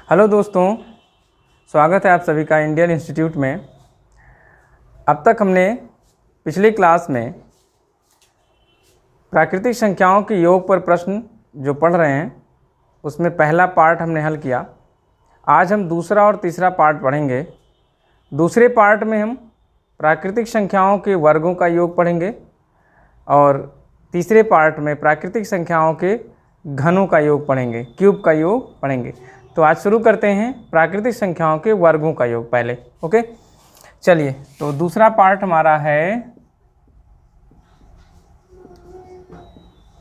Hello दोस्तों, स्वागत है आप सभी का इंडियन इंस्टीट्यूट में। अब तक हमने पिछली क्लास में प्राकृतिक संख्याओं के योग पर प्रश्न जो पढ़ रहे हैं उसमें पहला पार्ट हमने हल किया। आज हम दूसरा और तीसरा पार्ट पढ़ेंगे। दूसरे पार्ट में हम प्राकृतिक संख्याओं के वर्गों का योग पढ़ेंगे और तीसरे पार्ट में प्राकृतिक संख्याओं के घनों का योग पढ़ेंगे, क्यूब का योग पढ़ेंगे। तो आज शुरू करते हैं प्राकृतिक संख्याओं के वर्गों का योग पहले। ओके, चलिए। तो दूसरा पार्ट हमारा है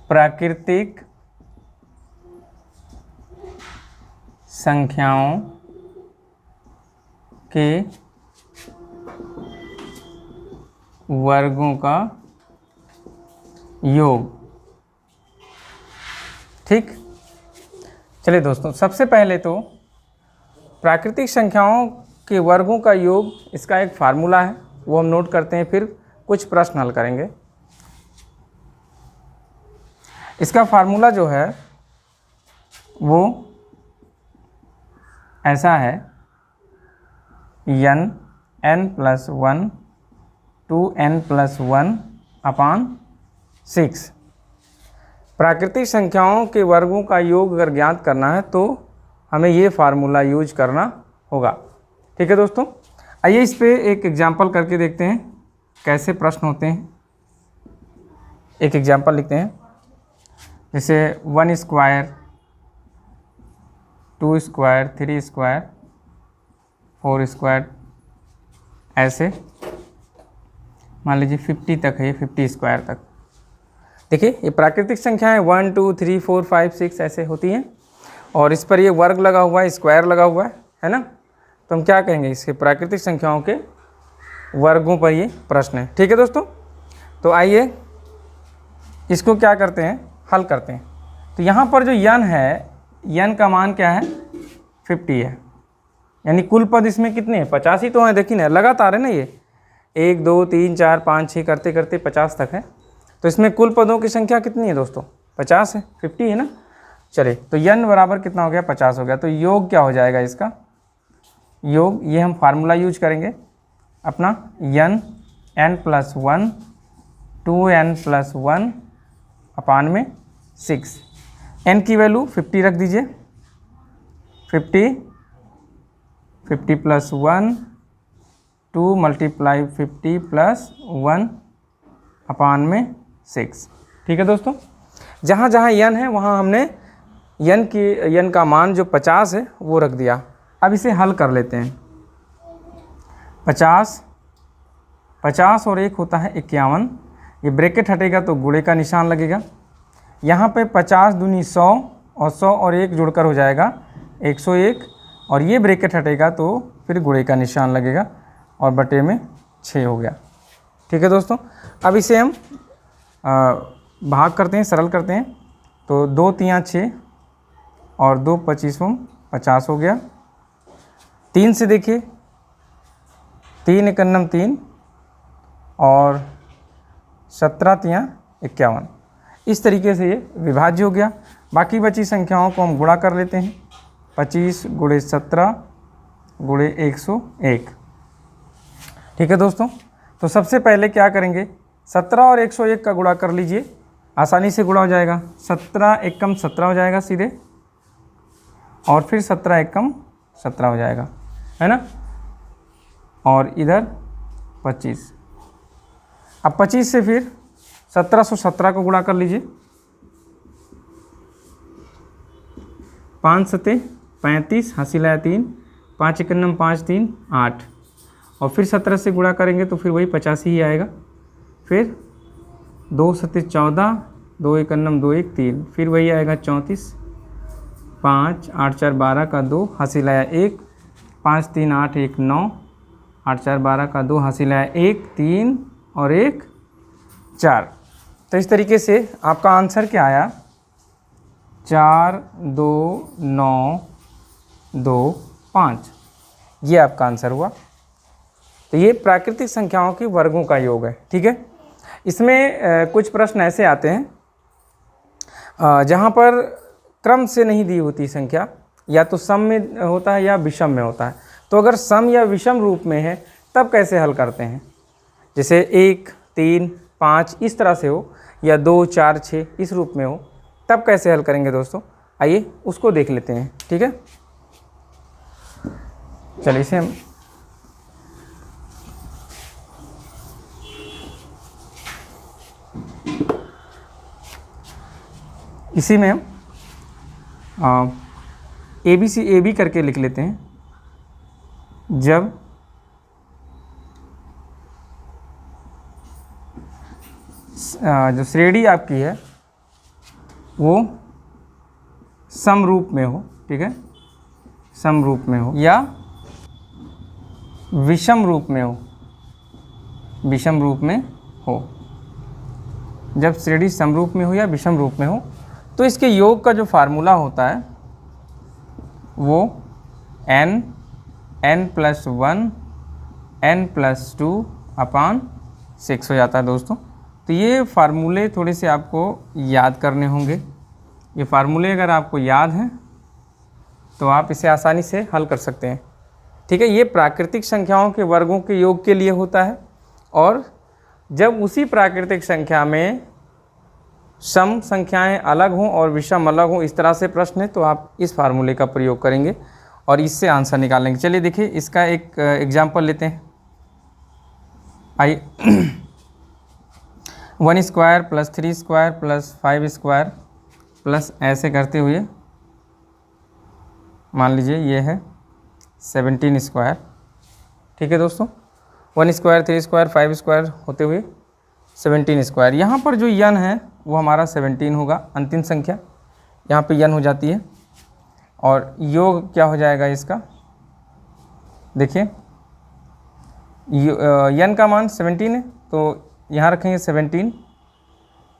प्राकृतिक संख्याओं के वर्गों का योग। ठीक, चलिए दोस्तों, सबसे पहले तो प्राकृतिक संख्याओं के वर्गों का योग, इसका एक फार्मूला है, वो हम नोट करते हैं, फिर कुछ प्रश्न हल करेंगे। इसका फार्मूला जो है वो ऐसा है, n+1 2n+1 अपान 6। प्राकृतिक संख्याओं के वर्गों का योग अगर ज्ञात करना है तो हमें ये फार्मूला यूज करना होगा। ठीक है दोस्तों, आइए इस पे एक एग्जांपल करके देखते हैं कैसे प्रश्न होते हैं। एक एग्जांपल लिखते हैं, जैसे 1 स्क्वायर 2 स्क्वायर 3 स्क्वायर 4 स्क्वायर, ऐसे मान लीजिए 50 तक है, ये 50 स्क्वायर तक। देखिए, ये प्राकृतिक संख्याएं 1 2 3 4 5 6 ऐसे होती हैं और इस पर ये वर्ग लगा हुआ है, स्क्वायर लगा हुआ है ना। तो हम क्या कहेंगे, इसके प्राकृतिक संख्याओं के वर्गों पर ये प्रश्न है। ठीक है दोस्तों, तो आइए इसको क्या करते हैं, हल करते हैं। तो यहाँ पर जो n है, n का मान क्या है, 50 है, यानी कुल पद इसमें कितने हैं, 50 ही तो हैं। देखिए ना, लगातार है ना, ये 1 2 3 4 5 6 करते करते 50 तक है। तो इसमें कुल पदों की संख्या कितनी है दोस्तों, 50 है, 50 है ना। चलिए, तो n बराबर कितना हो गया, 50 हो गया। तो योग क्या हो जाएगा इसका, योग ये हम फार्मूला यूज करेंगे अपना, n+1 2n+1 अपान में 6। n की वैल्यू 50 रख दीजिए, 50 +1 2 × 50 + 1 अपान में 6। ठीक है दोस्तों, जहाँ जहाँ n है वहाँ हमने n का मान जो 50 है वो रख दिया। अब इसे हल कर लेते हैं। 50 और 1 होता है 51। ये ब्रैकेट हटेगा तो गुणे का निशान लगेगा। यहाँ पे 50 दूनी 100 और 100 और 1 जुड़कर हो जाएगा 101, और ये ब्रैकेट हटेगा तो फिर गुणे का निशान लगेगा और बटे में 6 हो गया। ठीक है दोस्तों, अब इसे हम भाग करते हैं, सरल करते हैं। तो 2 3 6 और 2 25 50 हो गया। 3 से देखिए, 3 × 3 और 17 3 51। इस तरीके से ये विभाज्य हो गया। बाकी बची संख्याओं को हम गुणा कर लेते हैं, 25 × 17 × 101। ठीक है दोस्तों, तो सबसे पहले क्या करेंगे, 17 और 101 का गुणा कर लीजिए, आसानी से गुणा हो जाएगा। 17 एकम 17 हो जाएगा सीधे, और फिर 17 एकम 17 हो जाएगा, है ना। और इधर 25। अब 25 से फिर 1717 को गुणा कर लीजिए, 5 7 35, हंसी लाया 3, 5 × 5 3 8, और फिर 17 से गुणा करेंगे तो फिर वही 85 ही आएगा। फिर 2 7 14, 2 1 2 1 3, फिर वही आएगा 34, 5 8 4 12 का 2, हंसी लाया 1, 5 3 8 1 9, 8 4 12 का 2, हंसी लाया 1 3 और 1 4। तो इस तरीके से आपका आंसर क्या आया, 4 2 9 2 5, ये आपका आंसर हुआ। तो ये प्राकृतिक संख्याओं के वर्गों का योग है। ठीक है, इसमें कुछ प्रश्न ऐसे आते हैं जहाँ पर क्रम से नहीं दी होती संख्या, या तो सम में होता है या विषम में होता है। तो अगर सम या विषम रूप में है तब कैसे हल करते हैं, जैसे 1, 3, 5 इस तरह से हो, या 2, 4, 6 इस रूप में हो, तब कैसे हल करेंगे दोस्तों, आइए उसको देख लेते हैं। ठीक है, चलिए इसे हम इसी में हम ए बी करके लिख लेते हैं। जब जो श्रेणी आपकी है वो समरूप में हो, ठीक है, समरूप में हो या विषम रूप में हो, विषम रूप में हो, जब श्रेणी समरूप में हो या विषम रूप में हो, तो इसके योग का जो फार्मूला होता है वो n + 1 n + 2 अपान 6 हो जाता है दोस्तों। तो ये फार्मूले थोड़े से आपको याद करने होंगे। ये फार्मूले अगर आपको याद हैं तो आप इसे आसानी से हल कर सकते हैं। ठीक है, ये प्राकृतिक संख्याओं के वर्गों के योग के लिए होता है, और जब उसी प्राकृतिक संख्या में सम संख्याएं अलग हों और विषम अलग हों, इस तरह से प्रश्न है, तो आप इस फार्मूले का प्रयोग करेंगे और इससे आंसर निकालेंगे। चलिए देखिए, इसका एक एग्जाम्पल लेते हैं। आइए 1² + 3² + 5² प्लस ऐसे करते हुए मान लीजिए ये है 17²। ठीक है दोस्तों, 1², 3², 5² होते हुए 17²। यहाँ पर जो यन है वो हमारा 17 होगा, अंतिम संख्या यहाँ पे यन हो जाती है। और योग क्या हो जाएगा इसका, देखिए यन का मान 17 है, तो यहाँ रखेंगे 17,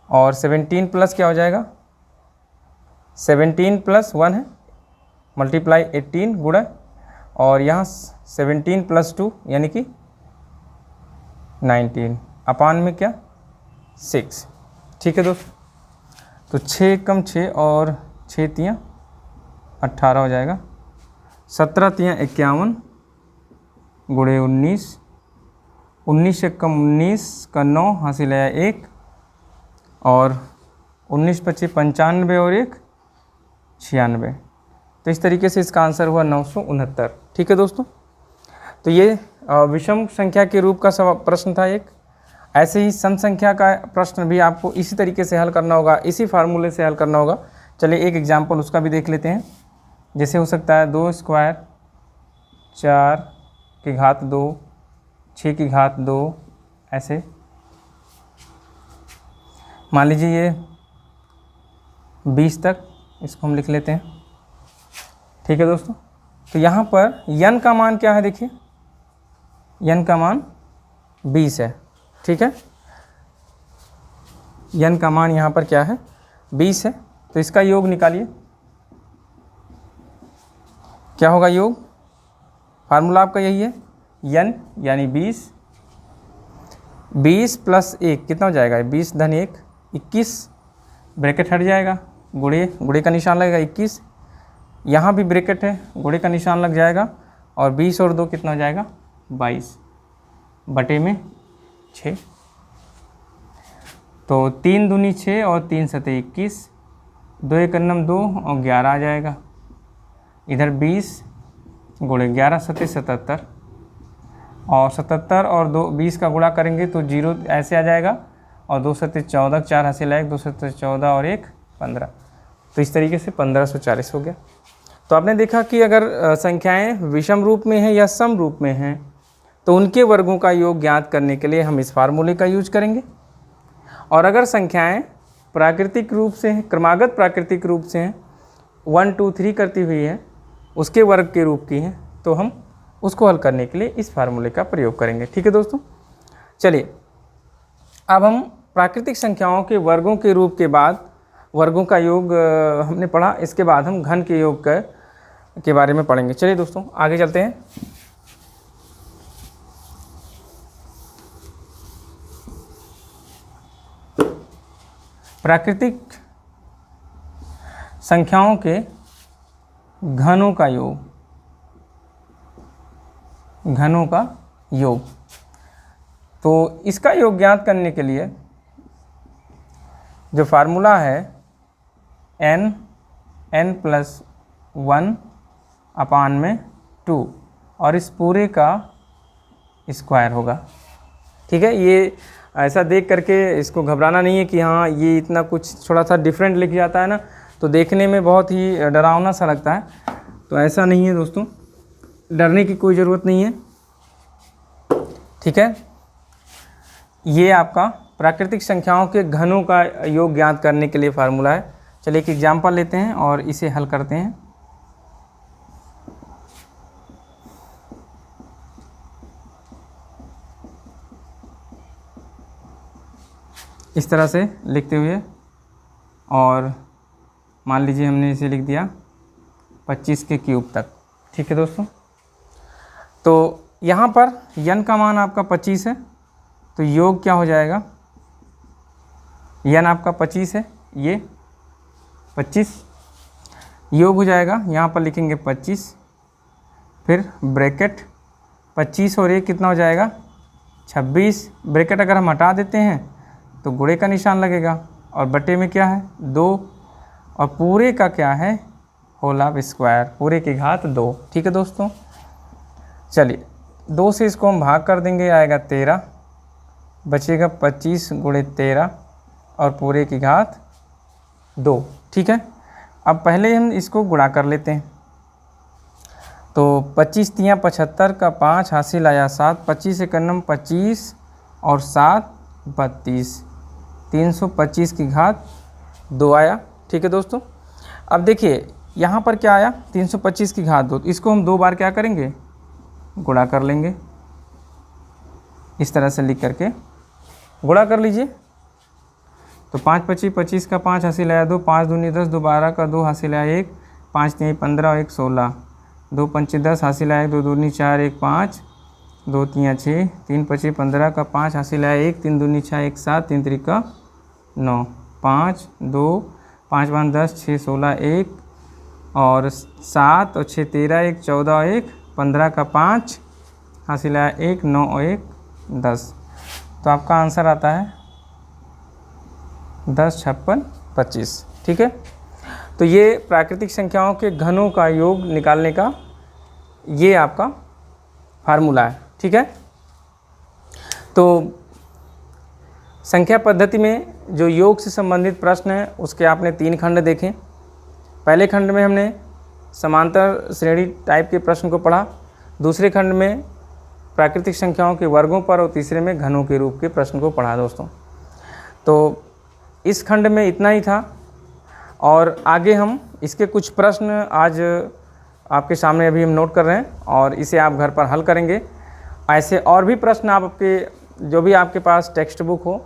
और 17 प्लस क्या हो जाएगा, 17 + 1 है, मल्टीप्लाई 18 गुणा, और यहाँ 17 + 2 यानी कि 19 अपान में क्या 6। ठीक है दोस्तों, तो 6 कम 6 और 6 तियाँ 18 हो जाएगा, 17 तियाँ 51 गुणे 19, 19 से कम 19 का 9 हासिल आया 1, और 19 × 25 95 और 1 96। तो इस तरीके से इसका आंसर हुआ 969। ठीक है दोस्तों, तो ये विषम संख्या के रूप का प्रश्न था एक। ऐसे ही सम संख्या का प्रश्न भी आपको इसी तरीके से हल करना होगा, इसी फार्मूले से हल करना होगा। चलिए एक एग्जाम्पल उसका भी देख लेते हैं। जैसे हो सकता है 2² 4 की घात 2 6 की घात 2, ऐसे मान लीजिए ये 20 तक, इसको हम लिख लेते हैं। ठीक है दोस्तों, तो यहाँ पर यन का मान क्या है, देखिए यन का मान 20 है। ठीक है, यन का मान यहाँ पर क्या है 20 है, तो इसका योग निकालिए। क्या होगा योग, फार्मूला आपका यही है, यन यानी 20, 20 + 1 कितना हो जाएगा, 20 धन 1 21, ब्रैकेट हट जाएगा, गुणे का निशान लगेगा 21, यहाँ भी ब्रैकेट है, गुणे का निशान लग जाएगा, और 20 और 2 कितना हो जाएगा 22 बटे में 6। तो 3 दूनी 6 और 3 सते 21, 2 1 2 और 11 आ जाएगा। इधर 20 गुणे 11 सते 77, और 77 और 20 का गुणा करेंगे तो 0 ऐसे आ जाएगा, और 2 सते 14, 4 हासिल आएगा, 2 सते 14 और 1 15। तो इस तरीके से 1540 हो गया। तो आपने देखा कि अगर संख्याएं विषम रूप में हैं या सम रूप में हैं तो उनके वर्गों का योग ज्ञात करने के लिए हम इस फार्मूले का यूज करेंगे। और अगर संख्याएं प्राकृतिक रूप से हैं, क्रमागत प्राकृतिक रूप से हैं, 1 2 3 करती हुई है, उसके वर्ग के रूप की हैं, तो हम उसको हल करने के लिए इस फार्मूले का प्रयोग करेंगे। ठीक है दोस्तों, चलिए अब हम प्राकृतिक संख्याओं के वर्गों के रूप के बाद वर्गों का योग हमने पढ़ा, इसके बाद हम घन के योग के बारे में पढ़ेंगे। चलिए दोस्तों आगे चलते हैं। प्राकृतिक संख्याओं के घनों का योग, घनों का योग। तो इसका योग ज्ञात करने के लिए जो फार्मूला है n+1/2 और इस पूरे का स्क्वायर होगा। ठीक है, ये ऐसा देख करके इसको घबराना नहीं है कि हाँ ये इतना कुछ थोड़ा सा डिफरेंट लिख जाता है ना, तो देखने में बहुत ही डरावना सा लगता है। तो ऐसा नहीं है दोस्तों, डरने की कोई ज़रूरत नहीं है। ठीक है, ये आपका प्राकृतिक संख्याओं के घनों का योग ज्ञात करने के लिए फार्मूला है। चलिए एक एग्जाम्पल लेते हैं और इसे हल करते हैं। इस तरह से लिखते हुए, और मान लीजिए हमने इसे लिख दिया 25 के क्यूब तक। ठीक है दोस्तों, तो यहाँ पर n का मान आपका 25 है, तो योग क्या हो जाएगा, n आपका 25 है, ये 25 योग हो जाएगा। यहाँ पर लिखेंगे 25, फिर ब्रैकेट 25 और 1 कितना हो जाएगा 26। ब्रैकेट अगर हम हटा देते हैं तो गुणे का निशान लगेगा, और बटे में क्या है 2, और पूरे का क्या है होल ऑफ स्क्वायर, पूरे की घात 2। ठीक है दोस्तों, चलिए 2 से इसको हम भाग कर देंगे, आएगा 13, बचेगा 25 गुणे 13 और पूरे की घात 2। ठीक है, अब पहले हम इसको गुणा कर लेते हैं। तो 25 तियाँ 75 का 5 हासिल आया 7, 25 से करनम 25 और 7 32, 325 की घात 2 आया। ठीक है दोस्तों, अब देखिए यहाँ पर क्या आया 325 की घात 2, इसको हम 2 बार क्या करेंगे गुणा कर लेंगे। इस तरह से लिख करके गुणा कर लीजिए। तो 5 25 25 का 5 हासिल आया 2, 5 दूनी 10, 2 12 का 2 हासिल आया 1, 5 3 15 और 1 16, 2 5 10 हासिल आया 2 दूनी 4 1 5, 2 3 6, 3 25 15 का 5 हासिल आया 1, 3 दूनी 6 1 7, 3 3 का 9, 5 2 5 5 10, 6 16 1 और 7 और 6 13, 1 14 और 1 15 का 5 हासिल आया 1, 9 और 1 10। तो आपका आंसर आता है 10 56 25। ठीक है, तो ये प्राकृतिक संख्याओं के घनों का योग निकालने का ये आपका फार्मूला है। ठीक है, तो संख्या पद्धति में जो योग से संबंधित प्रश्न हैं उसके आपने 3 खंड देखे। पहले खंड में हमने समांतर श्रेणी टाइप के प्रश्न को पढ़ा, दूसरे खंड में प्राकृतिक संख्याओं के वर्गों पर, और तीसरे में घनों के रूप के प्रश्न को पढ़ा दोस्तों। तो इस खंड में इतना ही था, और आगे हम इसके कुछ प्रश्न आज आपके सामने अभी हम नोट कर रहे हैं और इसे आप घर पर हल करेंगे। ऐसे और भी प्रश्न आपके जो भी आपके पास टेक्स्ट बुक हो,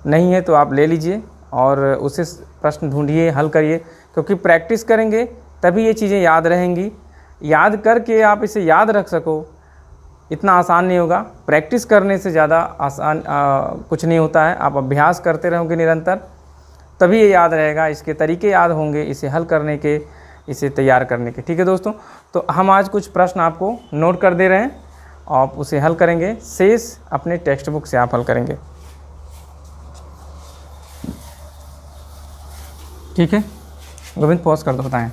नहीं है तो आप ले लीजिए और उसे प्रश्न ढूंढिए, हल करिए, क्योंकि प्रैक्टिस करेंगे तभी ये चीज़ें याद रहेंगी। याद करके आप इसे याद रख सको इतना आसान नहीं होगा। प्रैक्टिस करने से ज़्यादा आसान कुछ नहीं होता है। आप अभ्यास करते रहोगे निरंतर, तभी ये याद रहेगा, इसके तरीके याद होंगे इसे हल करने के, इसे तैयार करने के। ठीक है दोस्तों, तो हम आज कुछ प्रश्न आपको नोट कर दे रहे हैं, आप उसे हल करेंगे, शेष अपने टेक्स्ट बुक से आप हल करेंगे। ठीक है गोविंद, पॉज कर दो, बताएं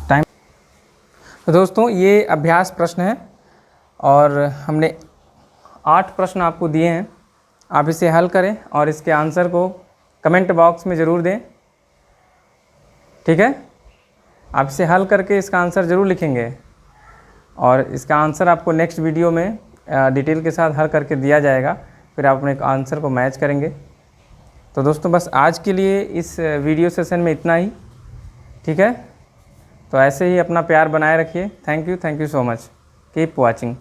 टाइम। तो दोस्तों ये अभ्यास प्रश्न है और हमने 8 प्रश्न आपको दिए हैं। आप इसे हल करें और इसके आंसर को कमेंट बॉक्स में ज़रूर दें। ठीक है, आप इसे हल करके इसका आंसर ज़रूर लिखेंगे और इसका आंसर आपको नेक्स्ट वीडियो में डिटेल के साथ हल करके दिया जाएगा, फिर आप अपने आंसर को मैच करेंगे। तो दोस्तों बस आज के लिए इस वीडियो सेशन में इतना ही। ठीक है, तो ऐसे ही अपना प्यार बनाए रखिए। Thank you so much, keep watching.